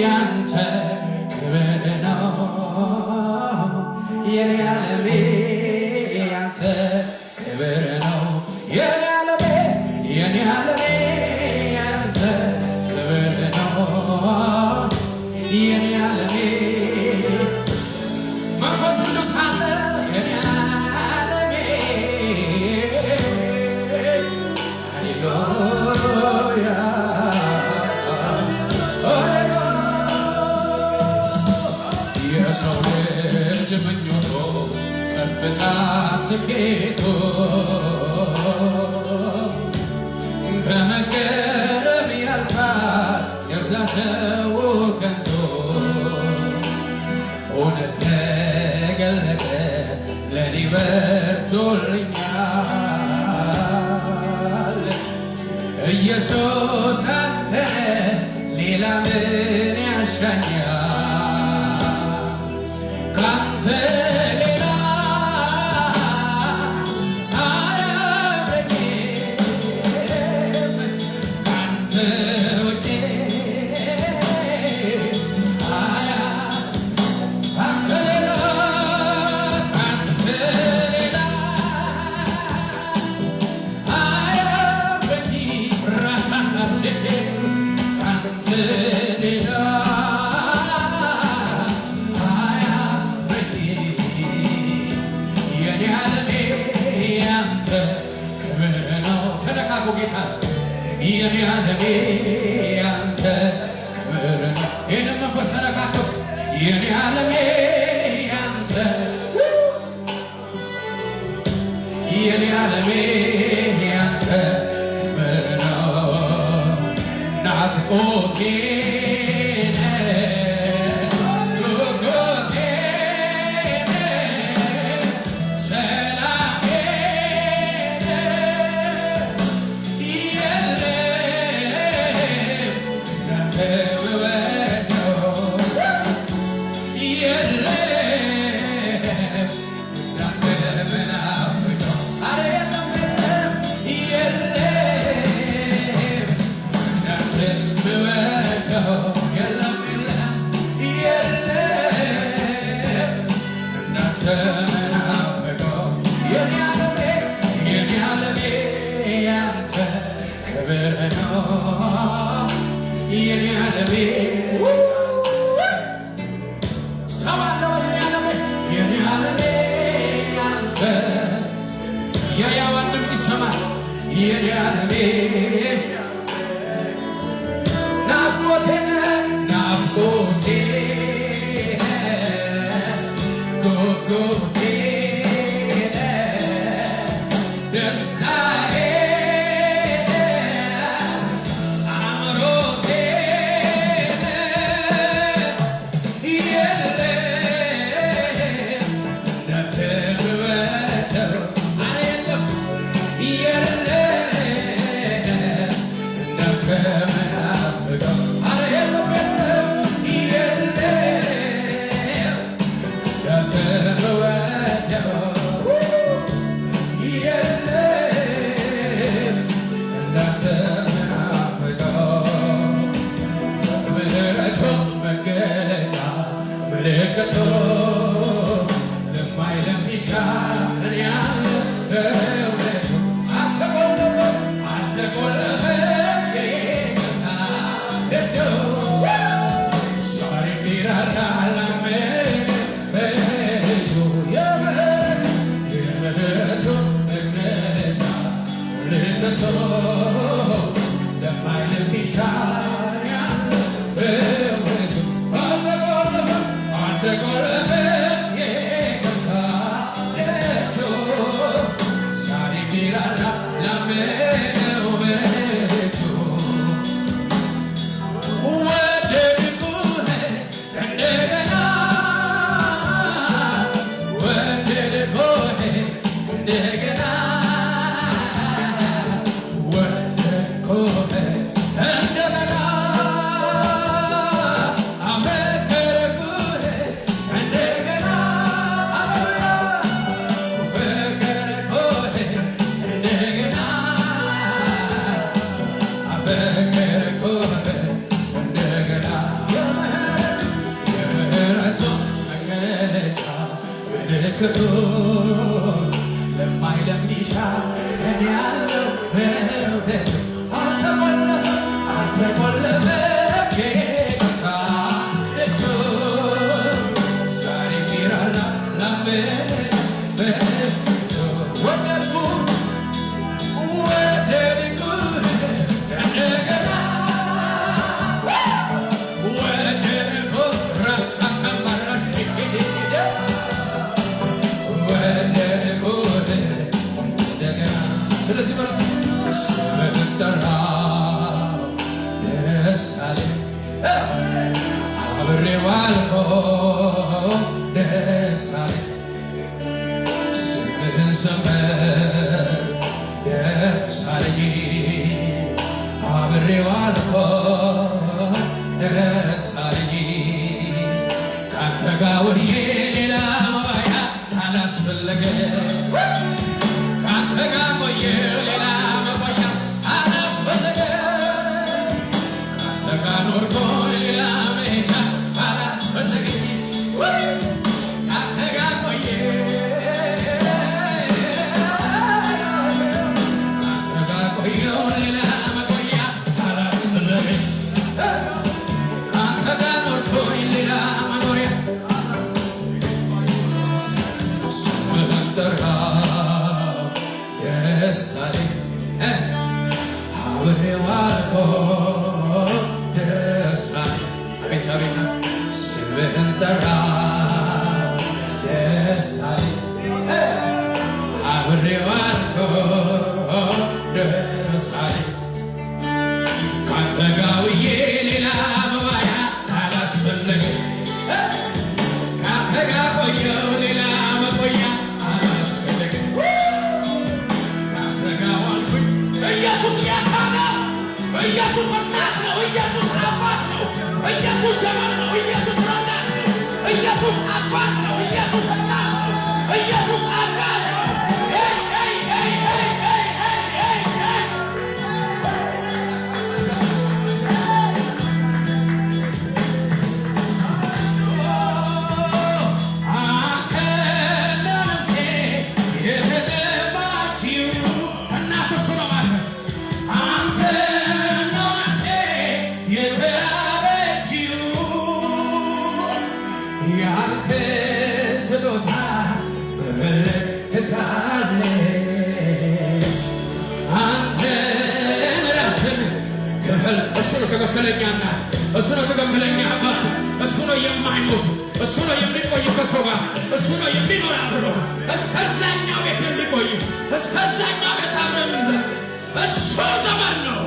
ያንተ ክብር ነው የኔ ዓለሜ ያንተ ክብር ነው የኔ ዓለሜ ያንተ ክብር ነው የኔ ዓለሜ መንፈስ ቅዱስ አለ የኔ ዓለሜ ሃሌሉያ የሰው ልጅ ምኞቱ ከፍታ ስኬቱ በመገረም ያልፋል የዛ ሰው ከንቱ እውነት ተገለጠ ለኔ በርቶልኛል ኢየሱስ አንተ ሌላ ምን ያሻኛል ካንተ ሌላ አያምረኝም ካንተ ውጪ ካንተ ሌላ አያምረኝም ራታና ሴቴ ካንተ ሌላ ጌታ የኔ ዓለሜ ያንተ ክብር ነው ይህን መንፈስ ተነካኩት የኔ ዓለሜ ያንተ የኔ ዓለሜ ያንተ ክብር ነው ናፍቆቴ እንደገና ምልክቱ ለማይለምድሻ እኔ ያለው በእውነት አልተቆለፈ ጌታ እጁ ዛሬ ሚራራ ላመን በእጁ ወደድኩ ወደድኩ እንደገና ወደድኩ ራሳ ከመራሽ ወደድኩ እንደገና ስለዚህ ስምህን ጠራሁ ደስ አለኝ አብሬው አልኩህ ደስ አለኝ ስምህን ዘመርኩ ደስ አለኝ አብሬው አልኩህ ደስ አለኝ ካንተ ጋር ውዬ ሌላ መባያ አላስፈለገም ካንተ ጋር ውዬ ሌላ መባያ አላስፈለገም ካንተ ጋር ኖርኩ ሌላ መሄጃ አላስፈለገም ካንተ ጋር ውዬ ካንተ ጋር ቆየሁ ሌላ መቆያ አላስፈለገም ካንተ ጋር ኖርኩ ሌላ መኖሪያ ስምህን ጠራሁ ደስ አለኝ አብሬው አልኩህ ደስ አለኝ አቤት አቤት ስምህን ጠራሁ ደስ አለኝ አብሬው አልኩህ ደስ አለኝ ካንተ ጋር ውዬ ሌላ መባያ አላስፈለገም ካንተ ጋር ቆየሁ ሌላ መቆያ አላስፈለገም ካንተ ጋር ዋልኩኝ ኢየሱስ ጌታ ነው ኢየሱስ እናት ነው ኢየሱስ አባት ነው ኢየሱስ ዘመን ነው ኢየሱስ ረዳት ነው ኢየሱስ አባት ነው ኢየሱስ እናት ነው ኢየሱስ አባት ነው ያንተ ስጦታ በመለከታለች አንተን ራስን ክፈል እሱ ነው ከከፈለኛና እሱ ነው ከከፈለኛ አባት እሱ ነው የማይሞት እሱ ነው የሚቆይ ከሰው ጋር እሱ ነው የሚኖር አብሮ እስከዛኛው ቤት የሚቆይ እስከዛኛው ቤት አብሮ የሚዘልቅ እሱ ዘመን ነው